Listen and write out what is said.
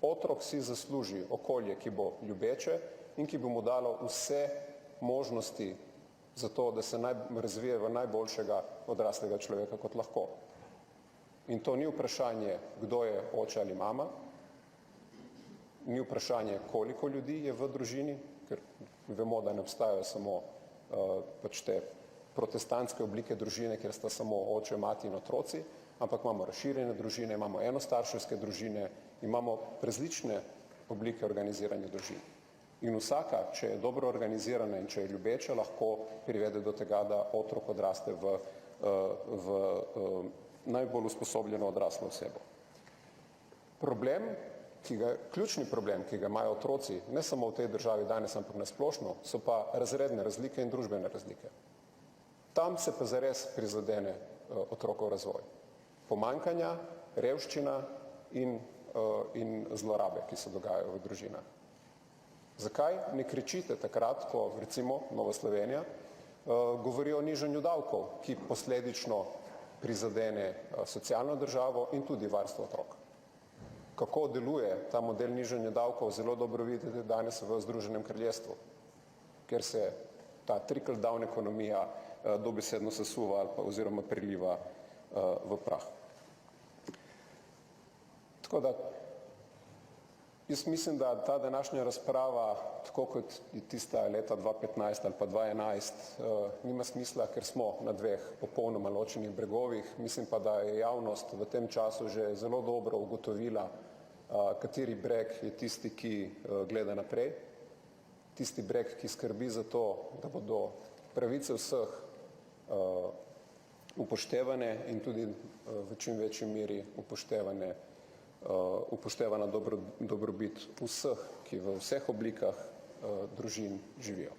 Otrok si zasluži okolje, ki bo ljubeče in ki bo mu dalo vse možnosti za to, da se razvije v najboljšega odraslega človeka kot lahko. In to ni vprašanje, kdo je oče ali mama, ni vprašanje, koliko ljudi je v družini, ker vemo, da ne obstajajo samo pač te protestantske oblike družine, kjer sta samo oče, mati in otroci, ampak imamo razširjene družine, imamo enostarševske družine, imamo različne oblike organiziranja družin. In vsaka, če je dobro organizirana in če je ljubeča, lahko privede do tega, da otrok odraste v najbolj usposobljeno odraslo osebo. Ključni problem, ki ga imajo otroci, ne samo v tej državi danes, ampak nasplošno, so pa razredne razlike in družbene razlike. Tam se pa zares prizadene otrokov razvoj. Pomanjkanja, revščina in zlorabe, ki se dogajajo v družinah. Zakaj ne kričite takrat, ko recimo Nova Slovenija govori o nižanju davkov, ki posledično prizadene socialno državo in tudi varstvo otrok? Kako deluje ta model nižanja davkov, zelo dobro vidite danes v Združenem kraljestvu, ker se ta trickle-down ekonomija dobesedno sesuva ali pa oziroma priliva v prah. Tako da, jaz mislim, da ta današnja razprava, tako kot je tista leta 2015 ali pa 2011, nima smisla, ker smo na dveh popolnoma ločenih bregovih. Mislim pa, da je javnost v tem času že zelo dobro ugotovila, kateri breg je tisti, ki gleda naprej, tisti breg, ki skrbi za to, da bodo pravice vseh upoštevane in tudi v čim večji meri upoštevana dobrobit vseh, ki v vseh oblikah družin živijo.